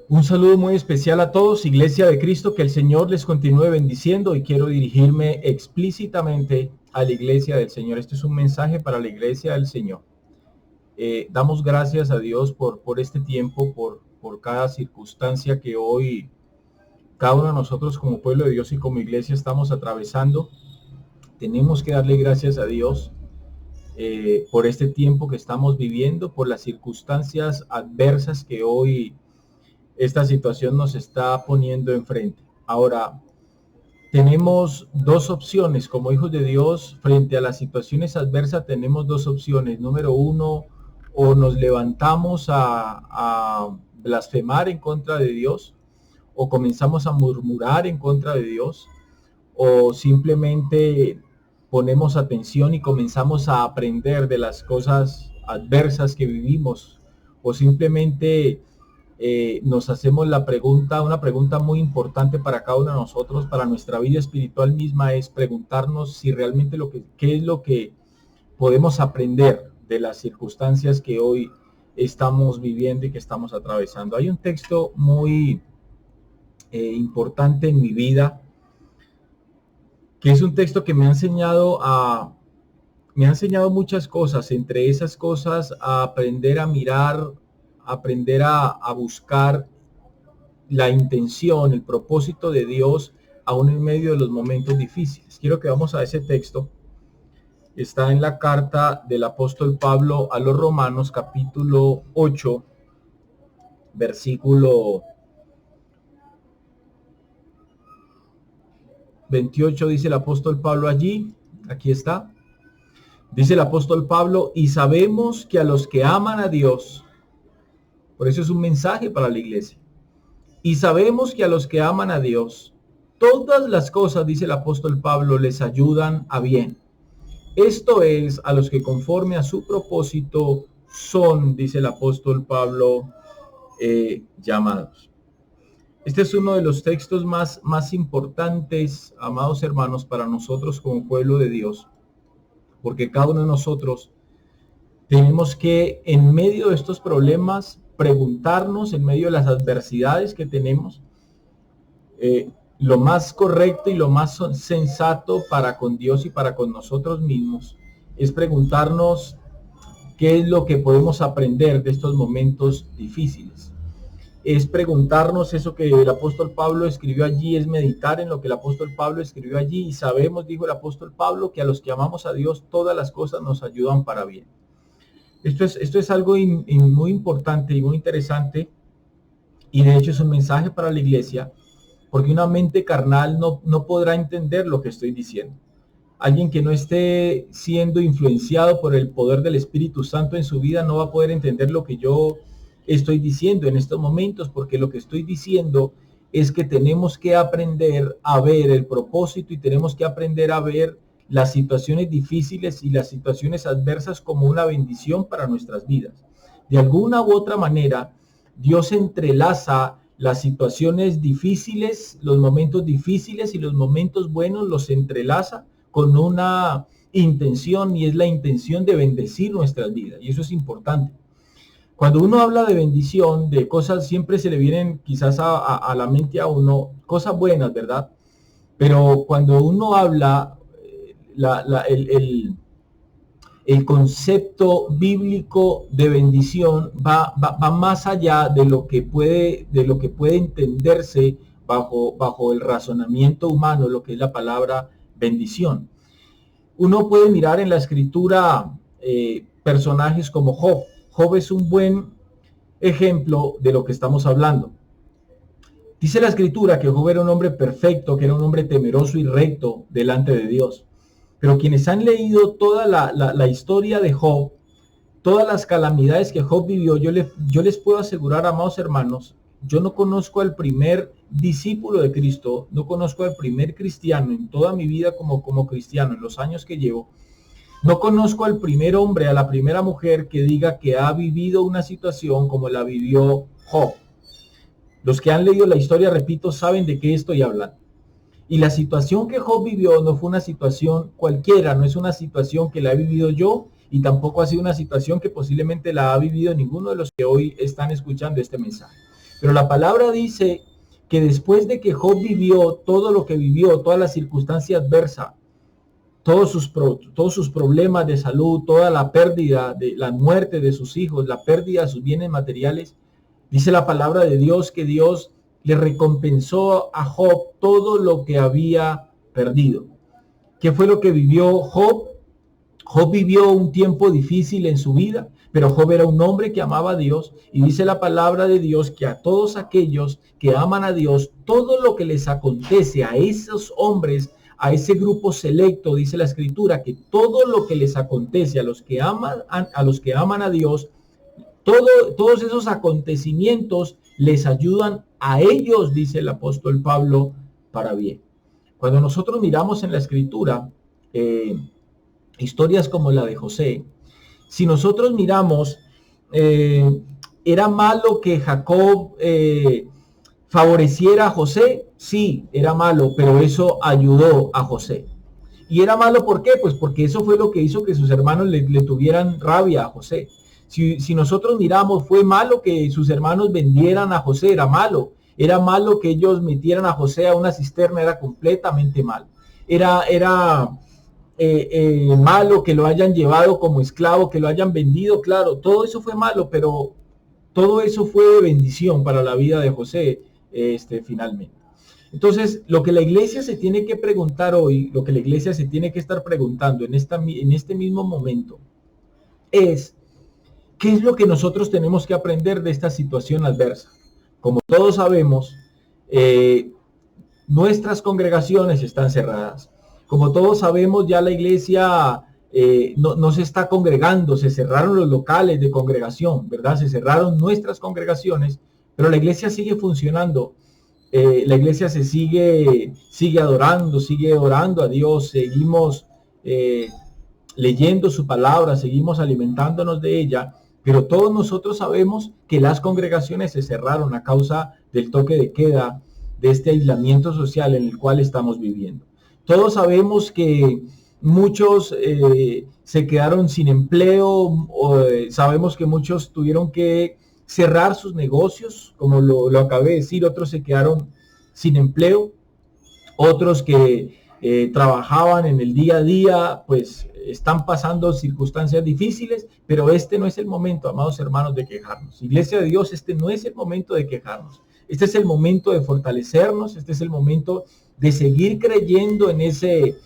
Un saludo muy especial a todos, Iglesia de Cristo, que el Señor les continúe bendiciendo y quiero dirigirme explícitamente a la Iglesia del Señor. Este es un mensaje para la Iglesia del Señor. Damos gracias a Dios por este tiempo, por cada circunstancia que hoy cada uno de nosotros como pueblo de Dios y como iglesia estamos atravesando. Tenemos que darle gracias a Dios por este tiempo que estamos viviendo, por las circunstancias adversas que hoy esta situación nos está poniendo enfrente. Ahora, tenemos dos opciones como hijos de Dios frente a las situaciones adversas. Tenemos dos opciones. Número uno, o nos levantamos a blasfemar en contra de Dios, o comenzamos a murmurar en contra de Dios, o simplemente ponemos atención y comenzamos a aprender de las cosas adversas que vivimos, o simplemente nos hacemos una pregunta muy importante para cada uno de nosotros, para nuestra vida espiritual misma, es preguntarnos si realmente qué es lo que podemos aprender de las circunstancias que hoy estamos viviendo y que estamos atravesando. Hay un texto muy importante en mi vida, que es un texto que me ha enseñado muchas cosas, entre esas cosas a aprender a mirar, aprender a buscar la intención, el propósito de Dios, aún en medio de los momentos difíciles. Quiero que vamos a ese texto. Está en la carta del apóstol Pablo a los Romanos, capítulo 8, versículo 28, dice el apóstol Pablo allí, aquí está. Dice el apóstol Pablo, y sabemos que a los que aman a Dios, por eso es un mensaje para la iglesia, y sabemos que a los que aman a Dios, todas las cosas, dice el apóstol Pablo, les ayudan a bien. Esto es, a los que conforme a su propósito son, dice el apóstol Pablo, llamados. Este es uno de los textos más importantes, amados hermanos, para nosotros como pueblo de Dios, porque cada uno de nosotros tenemos que, en medio de estos problemas, preguntarnos, en medio de las adversidades que tenemos, lo más correcto y lo más sensato para con Dios y para con nosotros mismos es preguntarnos qué es lo que podemos aprender de estos momentos difíciles. Es preguntarnos eso que el apóstol Pablo escribió allí, es meditar en lo que el apóstol Pablo escribió allí. Y sabemos, dijo el apóstol Pablo, que a los que amamos a Dios todas las cosas nos ayudan para bien. Esto es algo muy importante y muy interesante, y de hecho es un mensaje para la iglesia, porque una mente carnal no podrá entender lo que estoy diciendo. Alguien que no esté siendo influenciado por el poder del Espíritu Santo en su vida no va a poder entender lo que yo estoy diciendo en estos momentos, porque lo que estoy diciendo es que tenemos que aprender a ver el propósito y tenemos que aprender a ver las situaciones difíciles y las situaciones adversas como una bendición para nuestras vidas. De alguna u otra manera, Dios entrelaza las situaciones difíciles, los momentos difíciles y los momentos buenos, los entrelaza con una intención, y es la intención de bendecir nuestras vidas, y eso es importante. Cuando uno habla de bendición, de cosas, siempre se le vienen quizás a la mente a uno cosas buenas, ¿verdad? Pero cuando uno habla, el concepto bíblico de bendición va más allá de lo que puede entenderse bajo el razonamiento humano, lo que es la palabra bendición. Uno puede mirar en la escritura personajes como Job. Job es un buen ejemplo de lo que estamos hablando. Dice la escritura que Job era un hombre perfecto, que era un hombre temeroso y recto delante de Dios. Pero quienes han leído toda la historia de Job, todas las calamidades que Job vivió, yo les puedo asegurar, amados hermanos, yo no conozco al primer discípulo de Cristo, no conozco al primer cristiano en toda mi vida como cristiano, en los años que llevo, no conozco al primer hombre, a la primera mujer que diga que ha vivido una situación como la vivió Job. Los que han leído la historia, repito, saben de qué estoy hablando. Y la situación que Job vivió no fue una situación cualquiera, no es una situación que la he vivido yo, y tampoco ha sido una situación que posiblemente la ha vivido ninguno de los que hoy están escuchando este mensaje. Pero la palabra dice que después de que Job vivió todo lo que vivió, toda la circunstancia adversa, todos sus problemas de salud, toda la pérdida, de la muerte de sus hijos, la pérdida de sus bienes materiales, dice la palabra de Dios que Dios le recompensó a Job todo lo que había perdido. ¿Qué fue lo que vivió Job? Job vivió un tiempo difícil en su vida, pero Job era un hombre que amaba a Dios, y dice la palabra de Dios que a todos aquellos que aman a Dios, todo lo que les acontece a esos hombres, a ese grupo selecto, dice la escritura, que todo lo que les acontece a los que aman a Dios, todos esos acontecimientos les ayudan a ellos, dice el apóstol Pablo, para bien. Cuando nosotros miramos en la escritura historias como la de José, si nosotros miramos, ¿era malo que Jacob favoreciera a José? Sí, era malo, pero eso ayudó a José. ¿Y era malo por qué? Pues porque eso fue lo que hizo que sus hermanos le tuvieran rabia a José. Si nosotros miramos, fue malo que sus hermanos vendieran a José, era malo. Era malo que ellos metieran a José a una cisterna, era completamente malo. Era malo que lo hayan llevado como esclavo, que lo hayan vendido, claro, todo eso fue malo, pero todo eso fue de bendición para la vida de José, finalmente. Entonces, lo que la iglesia se tiene que preguntar hoy, lo que la iglesia se tiene que estar preguntando en este mismo momento, es ¿qué es lo que nosotros tenemos que aprender de esta situación adversa? Como todos sabemos, nuestras congregaciones están cerradas. Como todos sabemos, ya la iglesia no se está congregando, se cerraron los locales de congregación, ¿verdad? Se cerraron nuestras congregaciones, pero la iglesia sigue funcionando. La iglesia se sigue adorando, sigue orando a Dios, seguimos leyendo su palabra, seguimos alimentándonos de ella, pero todos nosotros sabemos que las congregaciones se cerraron a causa del toque de queda, de este aislamiento social en el cual estamos viviendo. Todos sabemos que muchos se quedaron sin empleo, sabemos que muchos tuvieron que cerrar sus negocios, como lo acabé de decir, otros se quedaron sin empleo, otros que trabajaban en el día a día, pues están pasando circunstancias difíciles, pero este no es el momento, amados hermanos, de quejarnos. Iglesia de Dios, este no es el momento de quejarnos. Este es el momento de fortalecernos, este es el momento de seguir creyendo en ese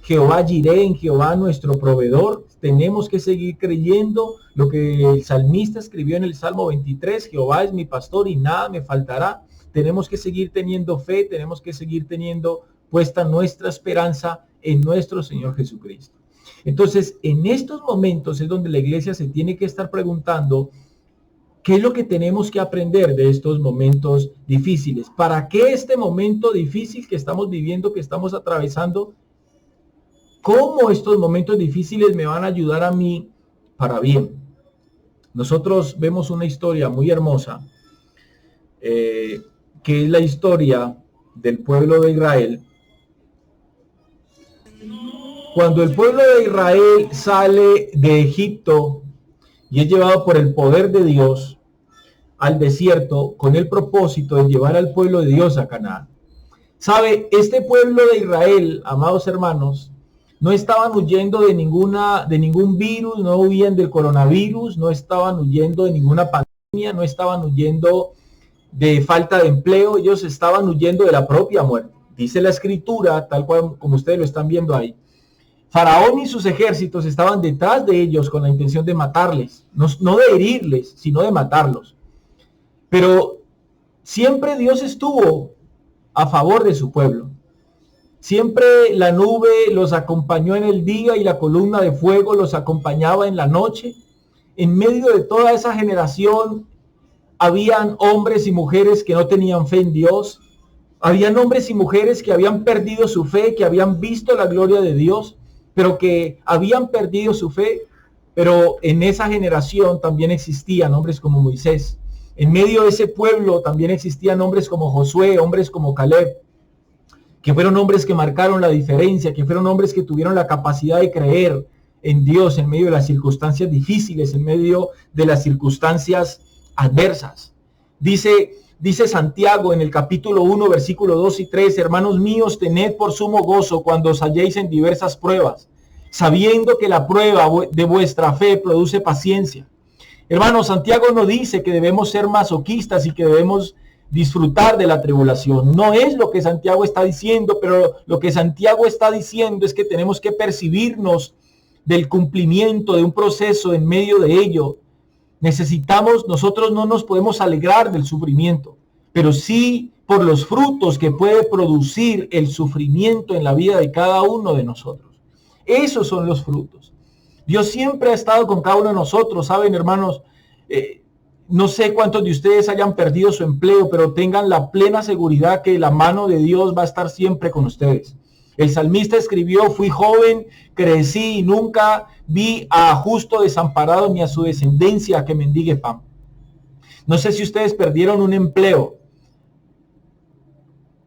Jehová Jireh, en Jehová nuestro proveedor. Tenemos que seguir creyendo lo que el salmista escribió en el Salmo 23, Jehová es mi pastor y nada me faltará. Tenemos que seguir teniendo fe, tenemos que seguir teniendo puesta nuestra esperanza en nuestro Señor Jesucristo. Entonces, en estos momentos es donde la iglesia se tiene que estar preguntando ¿qué es lo que tenemos que aprender de estos momentos difíciles? ¿Para qué este momento difícil que estamos viviendo, que estamos atravesando? ¿Cómo estos momentos difíciles me van a ayudar a mí para bien? Nosotros vemos una historia muy hermosa, que es la historia del pueblo de Israel. Cuando el pueblo de Israel sale de Egipto y es llevado por el poder de Dios al desierto con el propósito de llevar al pueblo de Dios a Canaán. ¿Sabe? Este pueblo de Israel, amados hermanos, no estaban huyendo de ningún virus, no huían del coronavirus, no estaban huyendo de ninguna pandemia, no estaban huyendo de falta de empleo, ellos estaban huyendo de la propia muerte. Dice la escritura, tal cual como ustedes lo están viendo ahí, Faraón y sus ejércitos estaban detrás de ellos con la intención de matarles, no de herirles, sino de matarlos. Pero siempre Dios estuvo a favor de su pueblo. Siempre la nube los acompañó en el día y la columna de fuego los acompañaba en la noche. En medio de toda esa generación habían hombres y mujeres que no tenían fe en Dios. Habían hombres y mujeres que habían perdido su fe, que habían visto la gloria de Dios, pero que habían perdido su fe. Pero en esa generación también existían hombres como Moisés. En medio de ese pueblo también existían hombres como Josué, hombres como Caleb, que fueron hombres que marcaron la diferencia, que fueron hombres que tuvieron la capacidad de creer en Dios en medio de las circunstancias difíciles, en medio de las circunstancias adversas. Dice Santiago en el capítulo 1, versículo 2 y 3, hermanos míos, tened por sumo gozo cuando os halléis en diversas pruebas, sabiendo que la prueba de vuestra fe produce paciencia. Hermanos, Santiago no dice que debemos ser masoquistas y que debemos disfrutar de la tribulación. No es lo que Santiago está diciendo, pero lo que Santiago está diciendo es que tenemos que percibirnos del cumplimiento de un proceso en medio de ello. Nosotros no nos podemos alegrar del sufrimiento, pero sí por los frutos que puede producir el sufrimiento en la vida de cada uno de nosotros. Esos son los frutos. Dios siempre ha estado con cada uno de nosotros, ¿saben, hermanos? No sé cuántos de ustedes hayan perdido su empleo, pero tengan la plena seguridad que la mano de Dios va a estar siempre con ustedes. El salmista escribió, fui joven, crecí y nunca vi a justo desamparado ni a su descendencia que mendigue pan. No sé si ustedes perdieron un empleo.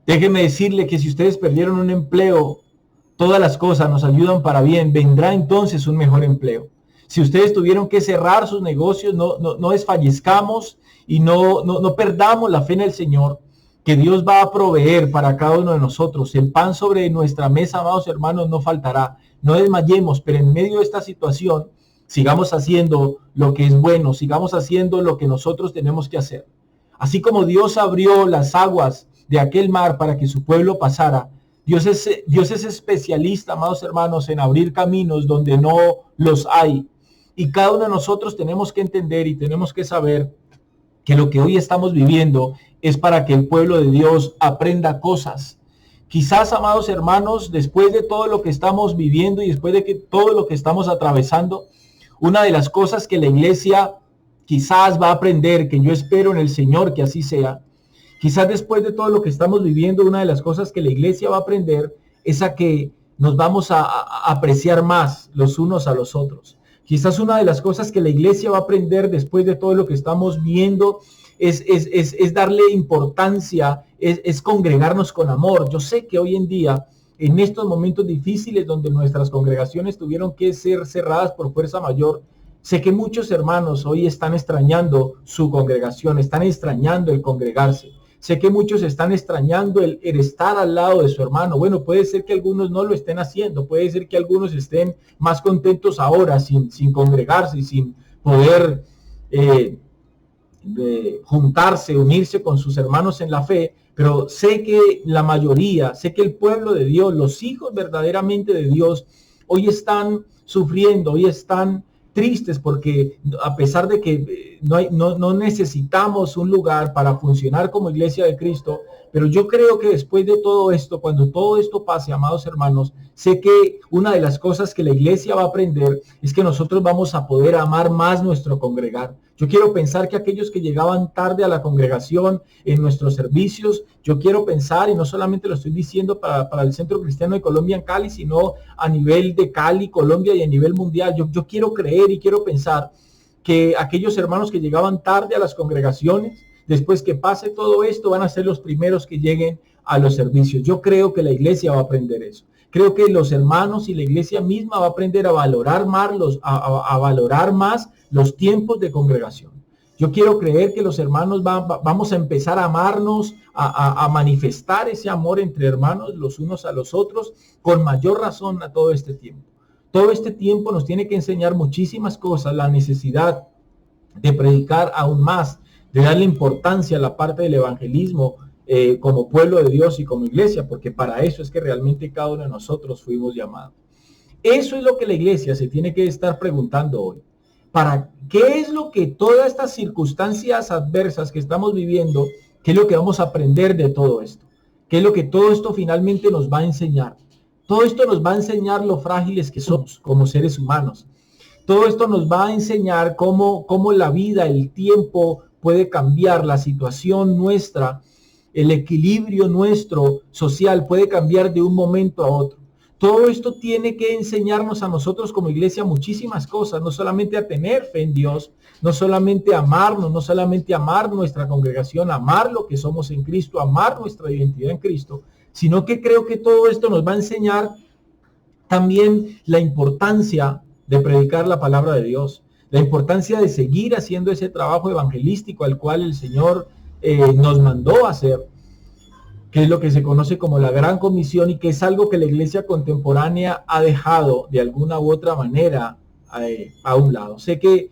Déjenme decirle que si ustedes perdieron un empleo, todas las cosas nos ayudan para bien. Vendrá entonces un mejor empleo. Si ustedes tuvieron que cerrar sus negocios, no desfallezcamos y no perdamos la fe en el Señor, que Dios va a proveer para cada uno de nosotros. El pan sobre nuestra mesa, amados hermanos, no faltará. No desmayemos, pero en medio de esta situación, sigamos haciendo lo que es bueno, sigamos haciendo lo que nosotros tenemos que hacer. Así como Dios abrió las aguas de aquel mar para que su pueblo pasara, Dios es especialista, amados hermanos, en abrir caminos donde no los hay. Y cada uno de nosotros tenemos que entender y tenemos que saber que lo que hoy estamos viviendo es para que el pueblo de Dios aprenda cosas. Quizás, amados hermanos, después de todo lo que estamos viviendo y después de que todo lo que estamos atravesando, una de las cosas que la iglesia quizás va a aprender, que yo espero en el Señor que así sea, quizás después de todo lo que estamos viviendo, una de las cosas que la iglesia va a aprender es a que nos vamos a apreciar más los unos a los otros. Quizás una de las cosas que la iglesia va a aprender después de todo lo que estamos viendo es darle importancia, es congregarnos con amor. Yo sé que hoy en día, en estos momentos difíciles donde nuestras congregaciones tuvieron que ser cerradas por fuerza mayor, sé que muchos hermanos hoy están extrañando su congregación, están extrañando el congregarse. Sé que muchos están extrañando el estar al lado de su hermano. Bueno, puede ser que algunos no lo estén haciendo, puede ser que algunos estén más contentos ahora sin congregarse y sin poder juntarse, unirse con sus hermanos en la fe, pero sé que la mayoría, sé que el pueblo de Dios, los hijos verdaderamente de Dios, hoy están sufriendo, hoy están tristes porque a pesar de que no necesitamos un lugar para funcionar como iglesia de Cristo, pero yo creo que después de todo esto, cuando todo esto pase, amados hermanos, sé que una de las cosas que la iglesia va a aprender es que nosotros vamos a poder amar más nuestro congregar. Yo quiero pensar que aquellos que llegaban tarde a la congregación en nuestros servicios, yo quiero pensar, y no solamente lo estoy diciendo para el Centro Cristiano de Colombia en Cali, sino a nivel de Cali, Colombia y a nivel mundial. Yo quiero creer y quiero pensar que aquellos hermanos que llegaban tarde a las congregaciones, después que pase todo esto, van a ser los primeros que lleguen a los servicios. Yo creo que la iglesia va a aprender eso. Creo que los hermanos y la iglesia misma va a aprender a valorar más a valorar más los tiempos de congregación. Yo quiero creer que los hermanos vamos a empezar a amarnos, a manifestar ese amor entre hermanos los unos a los otros con mayor razón a todo este tiempo. Todo este tiempo nos tiene que enseñar muchísimas cosas, la necesidad de predicar aún más, de darle importancia a la parte del evangelismo como pueblo de Dios y como iglesia, porque para eso es que realmente cada uno de nosotros fuimos llamados. Eso es lo que la iglesia se tiene que estar preguntando hoy. ¿Para qué es lo que todas estas circunstancias adversas que estamos viviendo, qué es lo que vamos a aprender de todo esto? ¿Qué es lo que todo esto finalmente nos va a enseñar? Todo esto nos va a enseñar lo frágiles que somos como seres humanos. Todo esto nos va a enseñar cómo la vida, el tiempo puede cambiar, la situación nuestra, el equilibrio nuestro social puede cambiar de un momento a otro. Todo esto tiene que enseñarnos a nosotros como iglesia muchísimas cosas, no solamente a tener fe en Dios, no solamente a amarnos, no solamente amar nuestra congregación, amar lo que somos en Cristo, amar nuestra identidad en Cristo, sino que creo que todo esto nos va a enseñar también la importancia de predicar la palabra de Dios, la importancia de seguir haciendo ese trabajo evangelístico al cual el Señor nos mandó a hacer, que es lo que se conoce como la Gran Comisión, y que es algo que la iglesia contemporánea ha dejado de alguna u otra manera a un lado. Sé que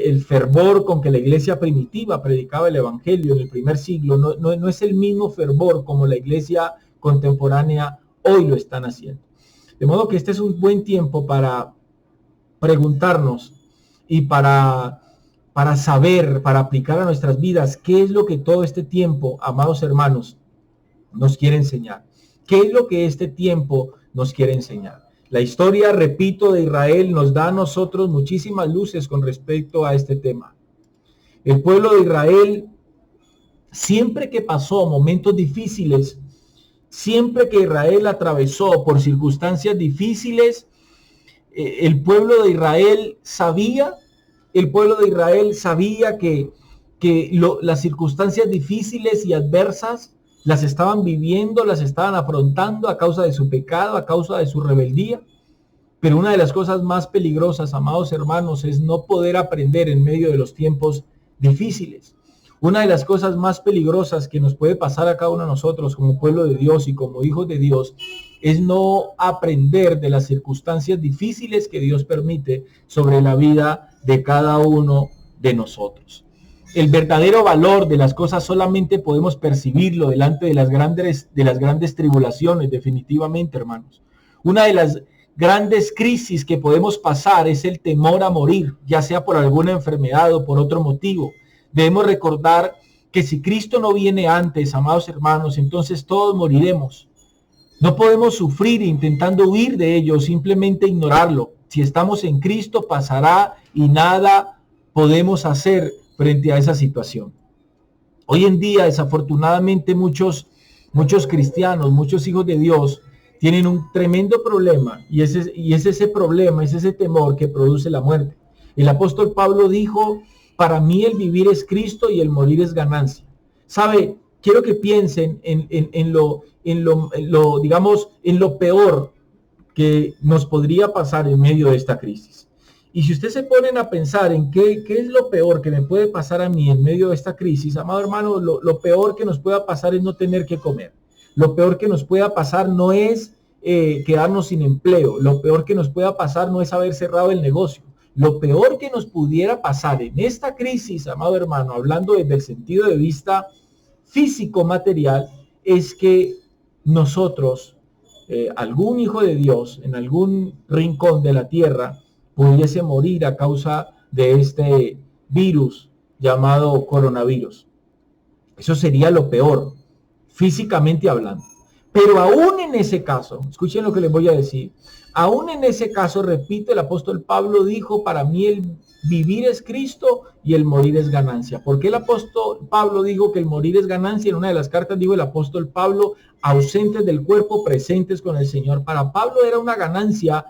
el fervor con que la iglesia primitiva predicaba el evangelio en el primer siglo no es el mismo fervor como la iglesia contemporánea hoy lo están haciendo. De modo que este es un buen tiempo para preguntarnos y para saber, para aplicar a nuestras vidas qué es lo que todo este tiempo, amados hermanos, nos quiere enseñar. ¿Qué es lo que este tiempo nos quiere enseñar? La historia, repito, de Israel nos da a nosotros muchísimas luces con respecto a este tema. El pueblo de Israel, siempre que pasó momentos difíciles, siempre que Israel atravesó por circunstancias difíciles, el pueblo de Israel sabía que las circunstancias difíciles y adversas las estaban viviendo, las estaban afrontando a causa de su pecado, a causa de su rebeldía. Pero una de las cosas más peligrosas, amados hermanos, es no poder aprender en medio de los tiempos difíciles. Una de las cosas más peligrosas que nos puede pasar a cada uno de nosotros como pueblo de Dios y como hijos de Dios es no aprender de las circunstancias difíciles que Dios permite sobre la vida de cada uno de nosotros. El verdadero valor de las cosas solamente podemos percibirlo delante de las grandes tribulaciones, definitivamente, hermanos. Una de las grandes crisis que podemos pasar es el temor a morir, ya sea por alguna enfermedad o por otro motivo. Debemos recordar que si Cristo no viene antes, amados hermanos, entonces todos moriremos. No podemos sufrir intentando huir de ello, simplemente ignorarlo. Si estamos en Cristo, pasará y nada podemos hacer frente a esa situación. Hoy en día, desafortunadamente, muchos cristianos, muchos hijos de Dios, tienen un tremendo problema, y es ese problema, es ese temor que produce la muerte. El apóstol Pablo dijo: para mí el vivir es Cristo y el morir es ganancia. ¿Sabe? Quiero que piensen en lo peor que nos podría pasar en medio de esta crisis. Y si ustedes se ponen a pensar en qué es lo peor que me puede pasar a mí en medio de esta crisis, amado hermano, lo peor que nos pueda pasar es no tener que comer. Lo peor que nos pueda pasar no es quedarnos sin empleo. Lo peor que nos pueda pasar no es haber cerrado el negocio. Lo peor que nos pudiera pasar en esta crisis, amado hermano, hablando desde el sentido de vista físico, material, es que nosotros, algún hijo de Dios, en algún rincón de la tierra, pudiese morir a causa de este virus llamado coronavirus. Eso sería lo peor, físicamente hablando. Pero aún en ese caso, escuchen lo que les voy a decir, aún en ese caso, repito, el apóstol Pablo dijo: para mí el vivir es Cristo y el morir es ganancia. ¿Por qué el apóstol Pablo dijo que el morir es ganancia? En una de las cartas dijo el apóstol Pablo: ausentes del cuerpo, presentes con el Señor. Para Pablo era una ganancia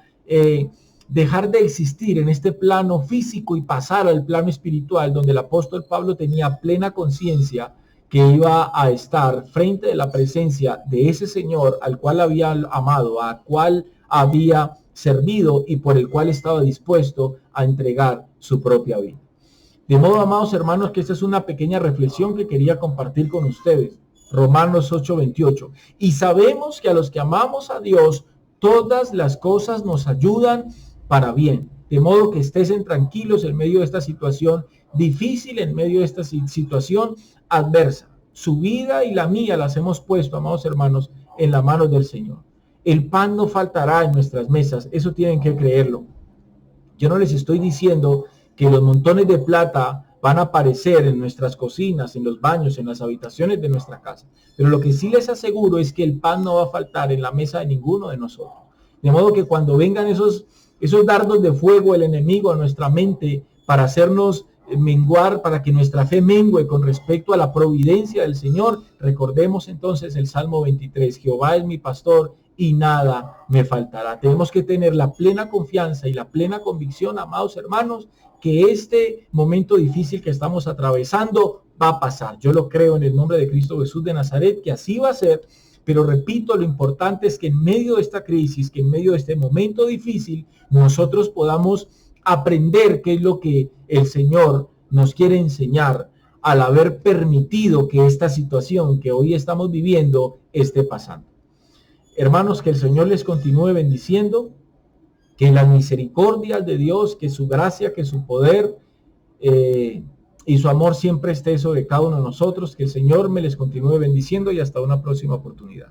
dejar de existir en este plano físico y pasar al plano espiritual, donde el apóstol Pablo tenía plena conciencia que iba a estar frente de la presencia de ese Señor al cual había amado, al cual había servido y por el cual estaba dispuesto a entregar su propia vida. De modo, amados hermanos, que esta es una pequeña reflexión que quería compartir con ustedes. Romanos 8:28. Y sabemos que a los que amamos a Dios, todas las cosas nos ayudan para bien. De modo que estén tranquilos en medio de esta situación difícil, en medio de esta situación adversa. Su vida y la mía las hemos puesto, amados hermanos, en las manos del Señor. El pan no faltará en nuestras mesas, eso tienen que creerlo. Yo no les estoy diciendo que los montones de plata van a aparecer en nuestras cocinas, en los baños, en las habitaciones de nuestra casa. Pero lo que sí les aseguro es que el pan no va a faltar en la mesa de ninguno de nosotros. De modo que cuando vengan esos dardos de fuego del enemigo a nuestra mente para hacernos menguar, para que nuestra fe mengue con respecto a la providencia del Señor, recordemos entonces el Salmo 23, Jehová es mi pastor y nada me faltará. Tenemos que tener la plena confianza y la plena convicción, amados hermanos, que este momento difícil que estamos atravesando va a pasar. Yo lo creo en el nombre de Cristo Jesús de Nazaret, que así va a ser. Pero repito, lo importante es que en medio de esta crisis, que en medio de este momento difícil, nosotros podamos aprender qué es lo que el Señor nos quiere enseñar al haber permitido que esta situación que hoy estamos viviendo esté pasando. Hermanos, que el Señor les continúe bendiciendo, que las misericordias de Dios, que su gracia, que su poder y su amor siempre esté sobre cada uno de nosotros. Que el Señor me les continúe bendiciendo y hasta una próxima oportunidad.